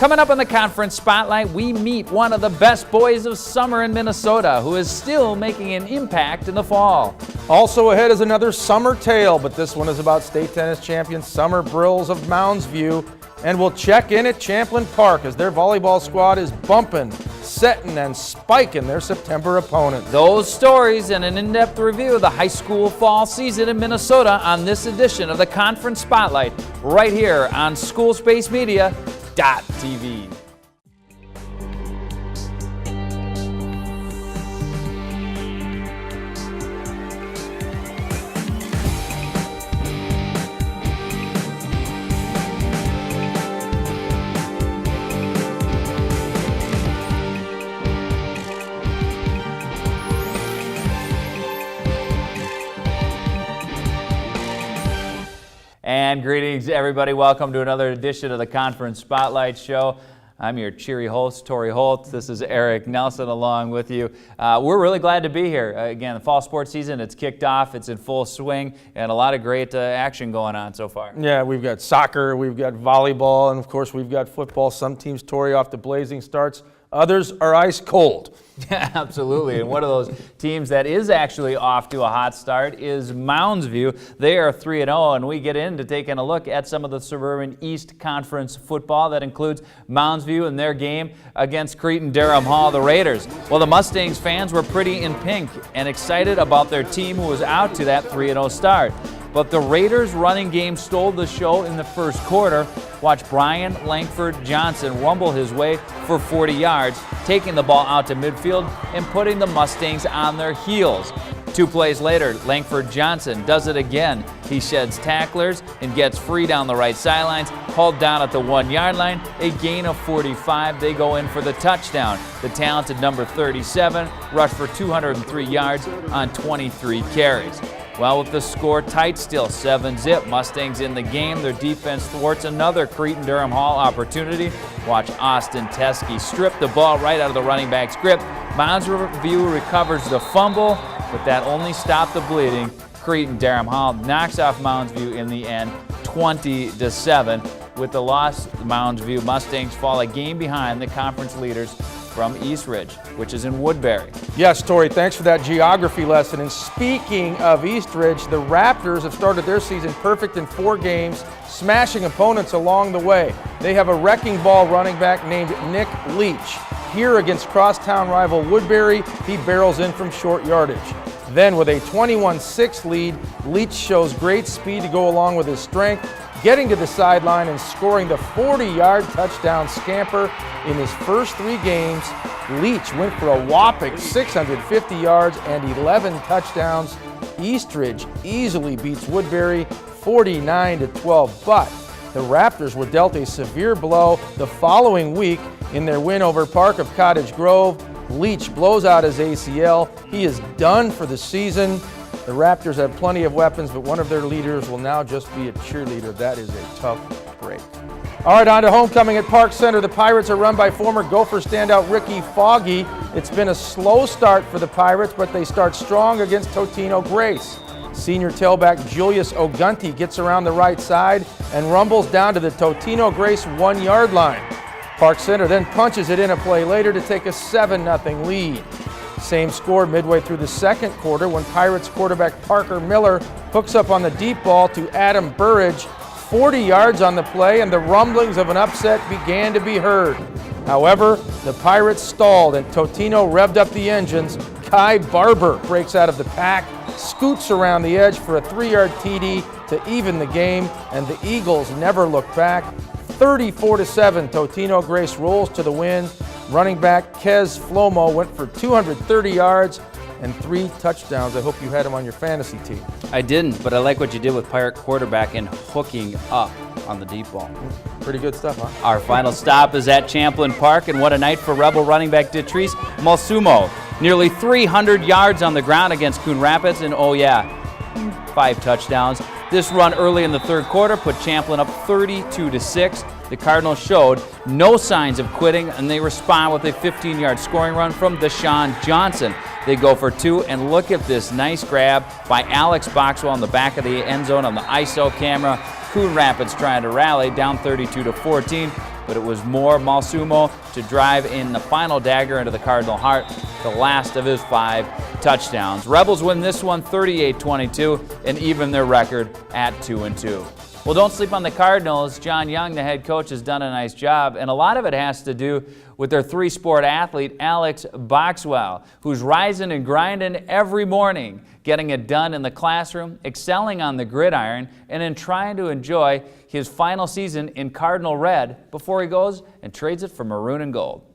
Coming up on the Conference Spotlight, we meet one of the best boys of summer in Minnesota who is still making an impact in the fall. Also ahead is another summer tale, but this one is about state tennis champion Summer Brills of Mounds View. And we'll check in at Champlin Park as their volleyball squad is bumping, setting, and spiking their September opponents. Those stories and an in-depth review of the high school fall season in Minnesota on this edition of the Conference Spotlight, right here on SchoolSpaceMedia.tv. And greetings, everybody. Welcome to another edition of the Conference Spotlight Show. I'm your cheery host, Tori Holt. This is Eric Nelson along with you. We're really glad to be here. Again, the fall sports season, it's kicked off. It's in full swing, and a lot of great action going on so far. Yeah, we've got soccer, we've got volleyball, and of course we've got football. Some teams, Tori, off to blazing starts. Others are ice cold. Yeah, absolutely. And one of those teams that is actually off to a hot start is Mounds View. They are 3-0, and we get into taking a look at some of the Suburban East Conference football. That includes Mounds View and their game against Cretin-Derham Hall, the Raiders. Well, the Mustangs fans were pretty in pink and excited about their team who was out to that 3-0 start. But the Raiders' running game stole the show in the first quarter. Watch Brian Langford Johnson rumble his way for 40 yards, taking the ball out to midfield and putting the Mustangs on their heels. 2 plays later, Langford Johnson does it again. He sheds tacklers and gets free down the right sidelines, hauled down at the 1-yard line, a gain of 45. They go in for the touchdown. The talented number 37 rushed for 203 yards on 23 carries. Well, with the score tight still, 7-zip, Mustangs in the game. Their defense thwarts another Cretin-Derham Hall opportunity. Watch Austin Teskey strip the ball right out of the running back's grip. Mounds View recovers the fumble, but that only stopped the bleeding. Cretin-Derham Hall knocks off Mounds View in the end, 20-7. With the loss, the Mounds View Mustangs fall a game behind the conference leaders from East Ridge, which is in Woodbury. Yes, Tori, thanks for that geography lesson. And speaking of East Ridge, the Raptors have started their season perfect in 4 games, smashing opponents along the way. They have a wrecking ball running back named Nick Leach. Here against crosstown rival Woodbury, he barrels in from short yardage. Then with a 21-6 lead, Leach shows great speed to go along with his strength, getting to the sideline and scoring the 40-yard touchdown scamper in his first 3 games. Leach went for a whopping 650 yards and 11 touchdowns. Eastridge easily beats Woodbury 49-12, but the Raptors were dealt a severe blow the following week in their win over Park of Cottage Grove. Leach blows out his ACL. He is done for the season. The Raptors have plenty of weapons, but one of their leaders will now just be a cheerleader. That is a tough break. All right, on to homecoming at Park Center. The Pirates are run by former Gopher standout Ricky Foggy. It's been a slow start for the Pirates, but they start strong against Totino Grace. Senior tailback Julius Ogunti gets around the right side and rumbles down to the Totino Grace 1-yard line. Park Center then punches it in a play later to take a 7-0 lead. Same score midway through the second quarter when Pirates quarterback Parker Miller hooks up on the deep ball to Adam Burridge. 40 yards on the play, and the rumblings of an upset began to be heard. However, the Pirates stalled and Totino revved up the engines. Kai Barber breaks out of the pack, scoots around the edge for a 3-yard TD to even the game, and the Eagles never looked back. 34-7, Totino Grace rolls to the win. Running back Kez Flomo went for 230 yards and 3 touchdowns. I hope you had him on your fantasy team. I didn't, but I like what you did with Pirate quarterback and hooking up on the deep ball. Pretty good stuff, huh? Our final stop is at Champlin Park, and what a night for Rebel running back Detrice Malsumo. Nearly 300 yards on the ground against Coon Rapids, and 5 touchdowns. This run early in the third quarter put Champlin up 32-6. The Cardinals showed no signs of quitting, and they respond with a 15-yard scoring run from Deshaun Johnson. They go for 2, and look at this nice grab by Alex Boxwell in the back of the end zone on the ISO camera. Coon Rapids trying to rally, down 32-14, but it was more Malsumo to drive in the final dagger into the Cardinal heart, the last of his 5 touchdowns. Rebels win this one 38-22 and even their record at 2-2. Well, don't sleep on the Cardinals. John Young, the head coach, has done a nice job, and a lot of it has to do with their 3-sport athlete, Alex Boxwell, who's rising and grinding every morning, getting it done in the classroom, excelling on the gridiron, and in trying to enjoy his final season in Cardinal red before he goes and trades it for maroon and gold.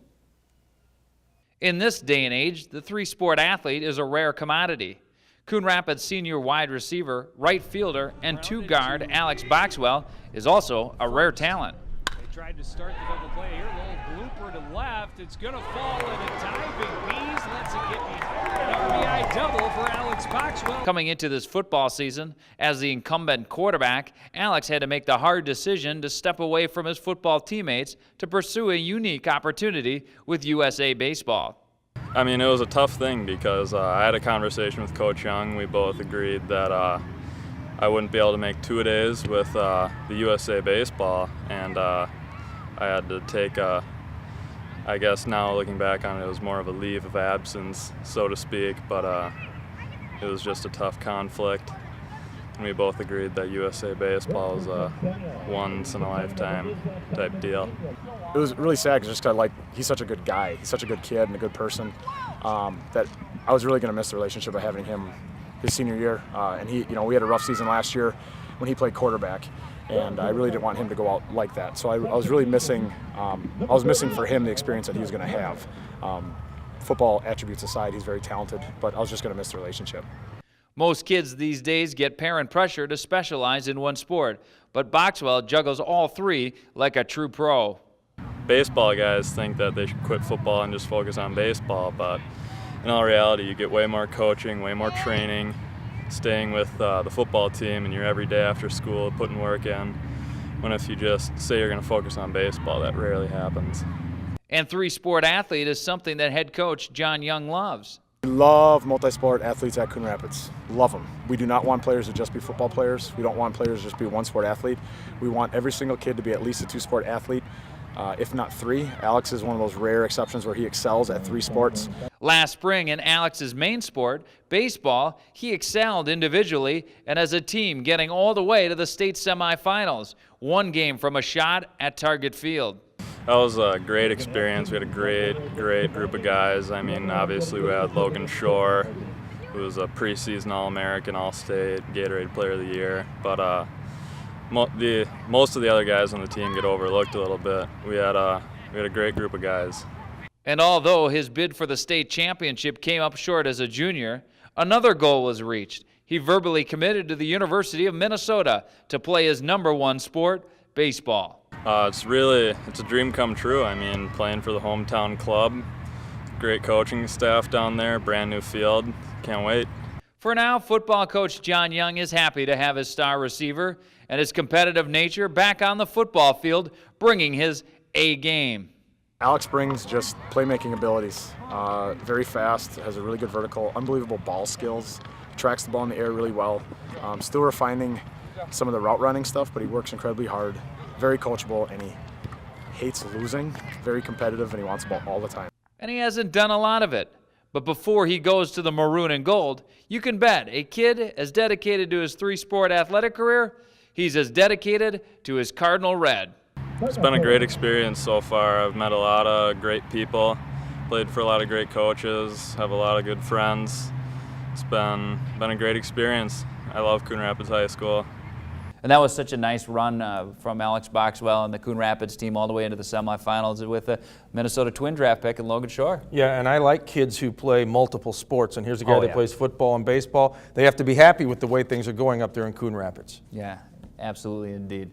In this day and age, the 3-sport athlete is a rare commodity. Coon Rapids senior wide receiver, right fielder, and 2-guard Alex Boxwell is also a rare talent. They tried to start the double play here. A little blooper to left. It's going to fall in a diving. Bees lets it get behind. An RBI double for Alex Boxwell. Coming into this football season, as the incumbent quarterback, Alex had to make the hard decision to step away from his football teammates to pursue a unique opportunity with USA Baseball. I mean, it was a tough thing because I had a conversation with Coach Young. We both agreed that I wouldn't be able to make 2 days with the USA Baseball, and I had to take I guess now looking back on it, it was more of a leave of absence, so to speak, but it was just a tough conflict. And we both agreed that USA Baseball is a once-in-a-lifetime type deal. It was really sad because he's such a good guy. He's such a good kid and a good person that I was really going to miss the relationship of having him his senior year. And we had a rough season last year when he played quarterback, and I really didn't want him to go out like that. So I was really missing. I was missing for him the experience that he was going to have. Football attributes aside, he's very talented, but I was just going to miss the relationship. Most kids these days get parent pressure to specialize in one sport, but Boxwell juggles all 3 like a true pro. Baseball guys think that they should quit football and just focus on baseball, but in all reality, you get way more coaching, way more training, staying with the football team and you're every day after school putting work in, when if you just say you're going to focus on baseball, that rarely happens. And 3-sport athlete is something that head coach John Young loves. We love multi-sport athletes at Coon Rapids. Love them. We do not want players to just be football players. We don't want players to just be a 1-sport athlete. We want every single kid to be at least a 2-sport athlete, if not 3. Alex is one of those rare exceptions where he excels at 3 sports. Last spring in Alex's main sport, baseball, he excelled individually and as a team, getting all the way to the state semifinals, 1 game from a shot at Target Field. That was a great experience. We had a great group of guys. I mean, obviously we had Logan Shore, who was a preseason All-American, All-State, Gatorade Player of the Year. But most of the other guys on the team get overlooked a little bit. We had a great group of guys. And although his bid for the state championship came up short as a junior, another goal was reached. He verbally committed to the University of Minnesota to play his #1 sport, baseball. It's a dream come true. I mean, playing for the hometown club, great coaching staff down there, brand new field, can't wait. For now, football coach John Young is happy to have his star receiver and his competitive nature back on the football field, bringing his A game. Alex brings just playmaking abilities. Very fast, has a really good vertical, unbelievable ball skills, tracks the ball in the air really well. Still refining some of the route running stuff, but he works incredibly hard. Very coachable, and he hates losing, very competitive, and he wants the ball all the time. And he hasn't done a lot of it. But before he goes to the maroon and gold, you can bet a kid as dedicated to his 3-sport athletic career, he's as dedicated to his Cardinal red. It's been a great experience so far. I've met a lot of great people, played for a lot of great coaches, have a lot of good friends. It's been a great experience. I love Coon Rapids High School. And that was such a nice run from Alex Boxwell and the Coon Rapids team all the way into the semifinals with the Minnesota Twin draft pick and Logan Shore. Yeah, and I like kids who play multiple sports. And here's a guy Oh, that yeah. plays football and baseball. They have to be happy with the way things are going up there in Coon Rapids. Yeah, absolutely indeed.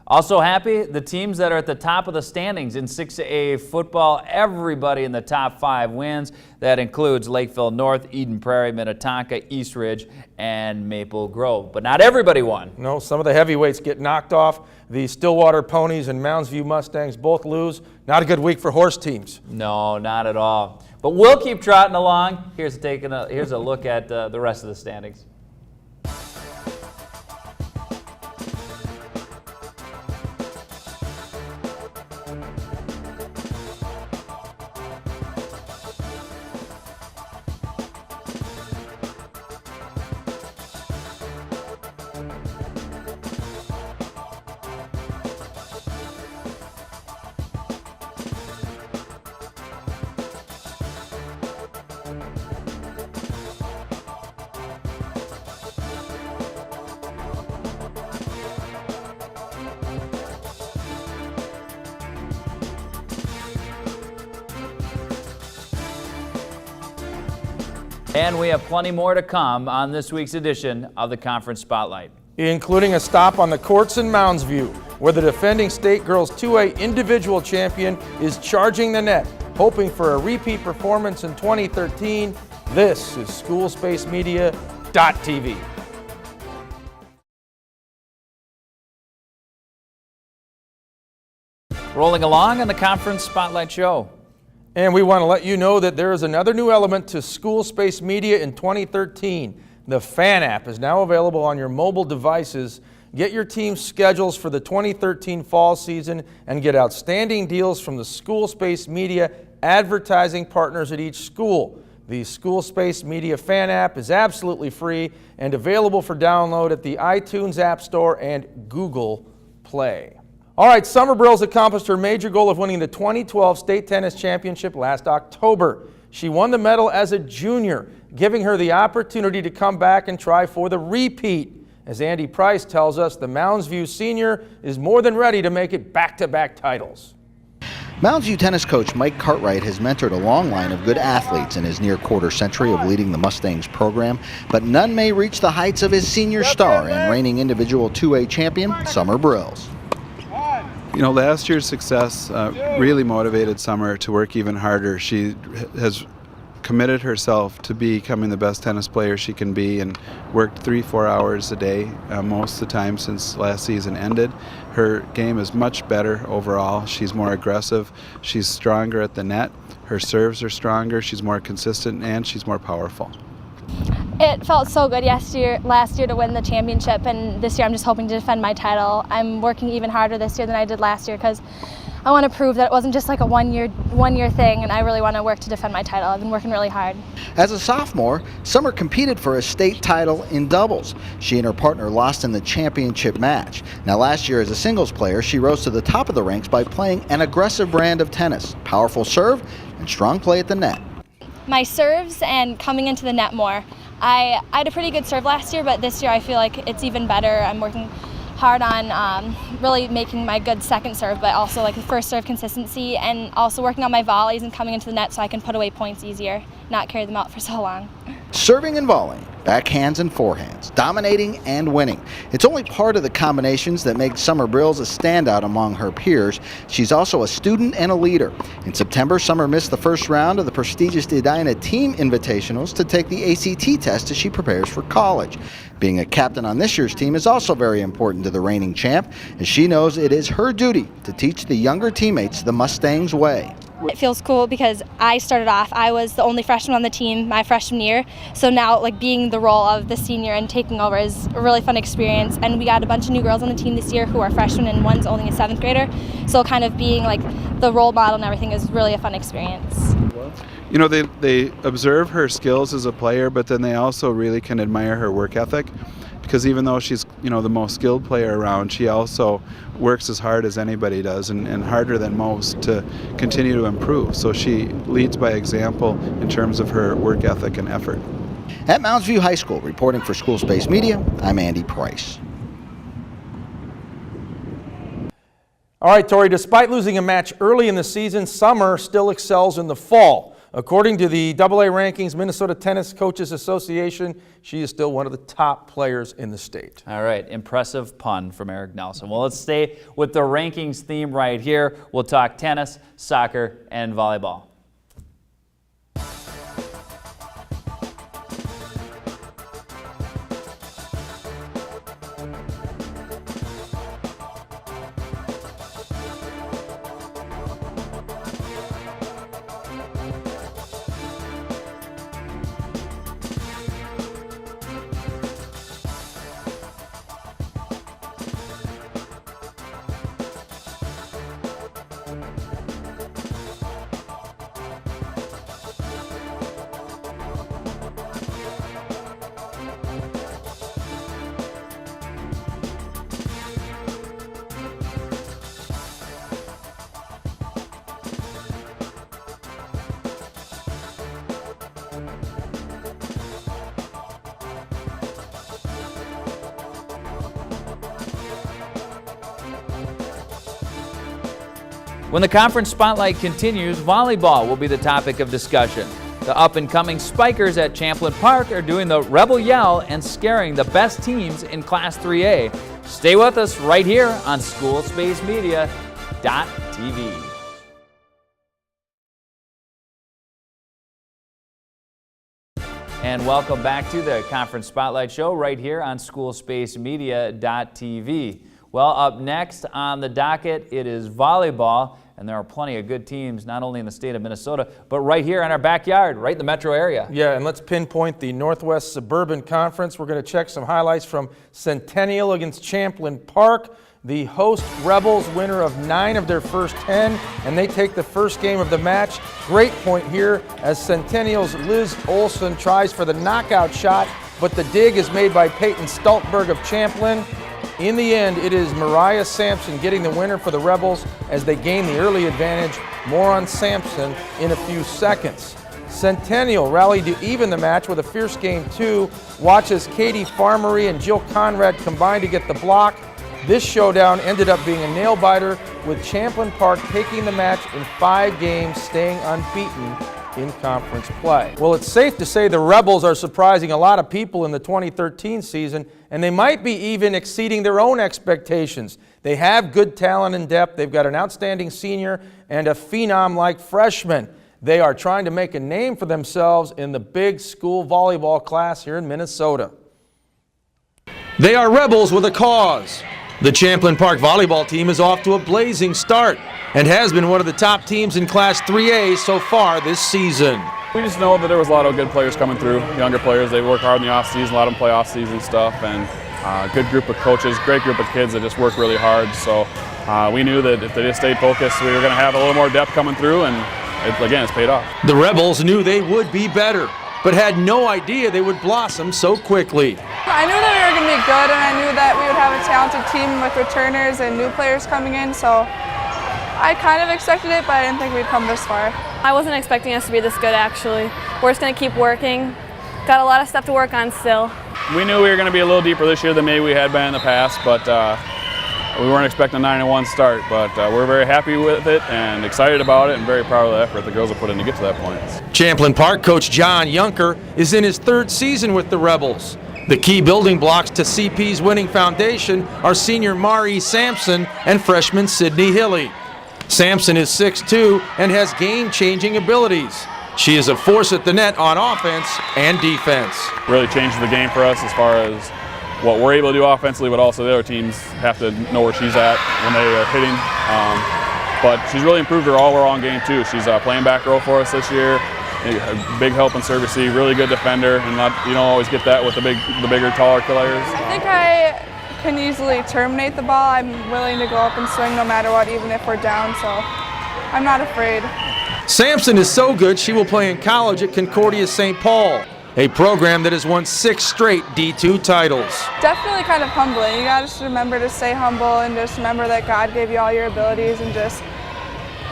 Also happy, the teams that are at the top of the standings in 6A football, everybody in the top 5 wins. That includes Lakeville North, Eden Prairie, Minnetonka, East Ridge, and Maple Grove. But not everybody won. No, some of the heavyweights get knocked off. The Stillwater Ponies and Mounds View Mustangs both lose. Not a good week for horse teams. No, not at all. But we'll keep trotting along. Here's a look at the rest of the standings. And we have plenty more to come on this week's edition of the Conference Spotlight, including a stop on the courts in Mounds View, where the defending state girls 2A individual champion is charging the net, hoping for a repeat performance in 2013. This is SchoolSpaceMedia.tv. rolling along on the Conference Spotlight show. And we want to let you know that there is another new element to School Space Media in 2013. The Fan app is now available on your mobile devices. Get your team's schedules for the 2013 fall season and get outstanding deals from the School Space Media advertising partners at each school. The School Space Media Fan app is absolutely free and available for download at the iTunes App Store and Google Play. All right, Summer Brills accomplished her major goal of winning the 2012 State Tennis Championship last October. She won the medal as a junior, giving her the opportunity to come back and try for the repeat. As Andy Price tells us, the Mounds View senior is more than ready to make it back-to-back titles. Mounds View tennis coach Mike Cartwright has mentored a long line of good athletes in his near quarter century of leading the Mustangs program, but none may reach the heights of his senior star and reigning individual 2A champion, Summer Brills. You know, last year's success really motivated Summer to work even harder. She has committed herself to becoming the best tennis player she can be and worked 3-4 hours a day most of the time since last season ended. Her game is much better overall. She's more aggressive. She's stronger at the net. Her serves are stronger. She's more consistent and she's more powerful. It felt so good last year to win the championship, and this year I'm just hoping to defend my title. I'm working even harder this year than I did last year because I want to prove that it wasn't just like a one year thing, and I really want to work to defend my title. I've been working really hard. As a sophomore, Summer competed for a state title in doubles. She and her partner lost in the championship match. Now last year as a singles player, she rose to the top of the ranks by playing an aggressive brand of tennis, powerful serve and strong play at the net. My serves and coming into the net more. I had a pretty good serve last year, but this year I feel like it's even better. I'm working hard on really making my good second serve, but also like the first serve consistency, and also working on my volleys and coming into the net so I can put away points easier, not carry them out for so long. Serving and volleying, backhands and forehands, dominating and winning. It's only part of the combinations that make Summer Brills a standout among her peers. She's also a student and a leader. In September, Summer missed the first round of the prestigious Edina Team Invitationals to take the ACT test as she prepares for college. Being a captain on this year's team is also very important to the reigning champ, as she knows it is her duty to teach the younger teammates the Mustangs way. It feels cool because I started off, I was the only freshman on the team my freshman year, so now like being the role of the senior and taking over is a really fun experience, and we got a bunch of new girls on the team this year who are freshmen and one's only a 7th grader, so kind of being like the role model and everything is really a fun experience. You know, they observe her skills as a player, but then they also really can admire her work ethic, because even though she's, you know, the most skilled player around, she also works as hard as anybody does and harder than most to continue to improve. So she leads by example in terms of her work ethic and effort. At Mounds View High School, reporting for School Space Media, I'm Andy Price. All right, Tori, despite losing a match early in the season, Summer still excels in the fall. According to the AA rankings, Minnesota Tennis Coaches Association, she is still one of the top players in the state. All right, impressive pun from Eric Nelson. Well, let's stay with the rankings theme right here. We'll talk tennis, soccer, and volleyball. When the conference spotlight continues, volleyball will be the topic of discussion. The up-and-coming Spikers at Champlin Park are doing the Rebel Yell and scaring the best teams in Class 3A. Stay with us right here on SchoolSpaceMedia.tv. And welcome back to the Conference Spotlight Show right here on SchoolSpaceMedia.tv. Well, up next on the docket, it is volleyball, and there are plenty of good teams, not only in the state of Minnesota, but right here in our backyard, right in the metro area. Yeah, and let's pinpoint the Northwest Suburban Conference. We're going to check some highlights from Centennial against Champlin Park. The host Rebels, winner of 9 of their first 10, and they take the first game of the match. Great point here as Centennial's Liz Olson tries for the knockout shot, but the dig is made by Peyton Stultberg of Champlin. In the end, it is Mariah Sampson getting the winner for the Rebels as they gain the early advantage. More on Sampson in a few seconds. Centennial rallied to even the match with a fierce game 2. Watch as Katie Farmery and Jill Conrad combine to get the block. This showdown ended up being a nail-biter, with Champlin Park taking the match in 5 games, staying unbeaten in conference play. Well, it's safe to say the Rebels are surprising a lot of people in the 2013 season, and they might be even exceeding their own expectations. They have good talent and depth. They've got an outstanding senior and a phenom-like freshman. They are trying to make a name for themselves in the big school volleyball class here in Minnesota. They are Rebels with a cause. The Champlin Park volleyball team is off to a blazing start and has been one of the top teams in Class 3A so far this season. We just know that there was a lot of good players coming through, younger players. They work hard in the off-season, a lot of them play off-season stuff, and good group of coaches, great group of kids that just work really hard. So we knew that if they just stayed focused, we were going to have a little more depth coming through, and it's paid off. The Rebels knew they would be better, but had no idea they would blossom so quickly. I knew that we were going to be good, and I knew that we would have a talented team with returners and new players coming in, so I kind of expected it, but I didn't think we'd come this far. I wasn't expecting us to be this good, actually. We're just going to keep working. Got a lot of stuff to work on still. We knew we were going to be a little deeper this year than maybe we had been in the past, but we weren't expecting a 9-1 start, but we're very happy with it and excited about it and very proud of the effort the girls have put in to get to that point. Champlin Park coach John Junker is in his 3rd season with the Rebels. The key building blocks to CP's winning foundation are senior Mari Sampson and freshman Sydney Hilly. Sampson is 6'2" and has game-changing abilities. She is a force at the net on offense and defense. Really changes the game for us as far as what we're able to do offensively, but also the other teams have to know where she's at when they are hitting. But she's really improved her all-around game too. She's playing back row for us this year. A big help in service, really good defender, and you don't always get that with the bigger, taller players. I think I can easily terminate the ball. I'm willing to go up and swing no matter what, even if we're down, so I'm not afraid. Sampson is so good she will play in college at Concordia St. Paul, a program that has won 6 straight D2 titles. Definitely kind of humbling. You gotta just remember to stay humble and just remember that God gave you all your abilities and just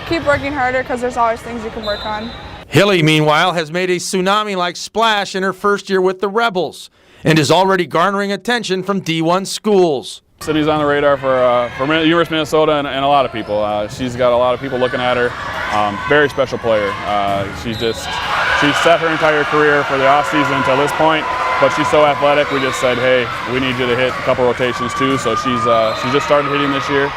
keep working harder because there's always things you can work on. Hilly, meanwhile, has made a tsunami-like splash in her first year with the Rebels and is already garnering attention from D1 schools. Sydney's on the radar for University of Minnesota and a lot of people. She's got a lot of people looking at her. Very special player. She's set her entire career for the off season until this point, but she's so athletic. We just said, hey, we need you to hit a couple rotations too. So she's just started hitting this year.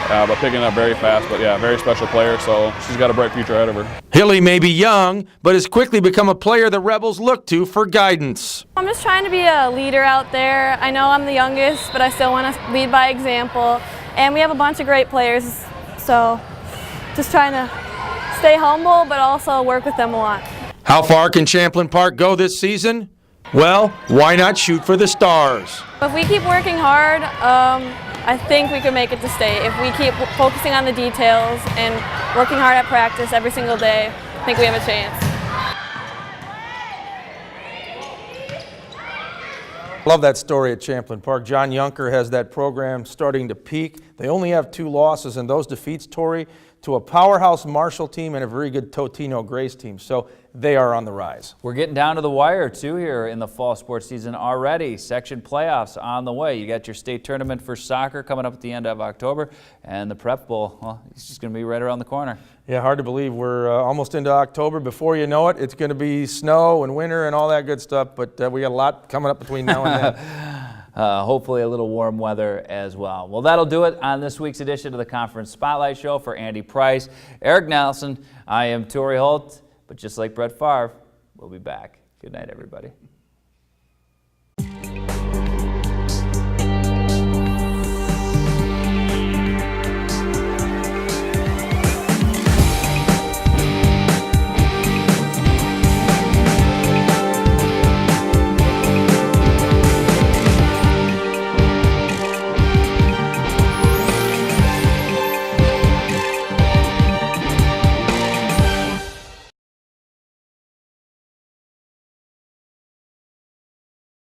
But picking up very fast, but yeah, very special player, so she's got a bright future ahead of her. Hilly may be young, but has quickly become a player the Rebels look to for guidance. I'm just trying to be a leader out there. I know I'm the youngest, but I still want to lead by example. And we have a bunch of great players, so just trying to stay humble, but also work with them a lot. How far can Champlin Park go this season? Well, why not shoot for the stars? If we keep working hard, I think we can make it to state. If we keep focusing on the details and working hard at practice every single day, I think we have a chance. Love that story at Champlin Park. John Junker has that program starting to peak. They only have 2 losses, and those defeats, Tori, to a powerhouse Marshall team and a very good Totino Grace team. So they are on the rise. We're getting down to the wire, too, here in the fall sports season already. Section playoffs on the way. You got your state tournament for soccer coming up at the end of October, and the Prep Bowl, well, it's just going to be right around the corner. Yeah, hard to believe. We're almost into October. Before you know it, it's going to be snow and winter and all that good stuff, but we got a lot coming up between now and then. Hopefully a little warm weather as well. Well, that'll do it on this week's edition of the Conference Spotlight Show. For Andy Price, Eric Nelson, I am Tori Holt, but just like Brett Favre, we'll be back. Good night, everybody.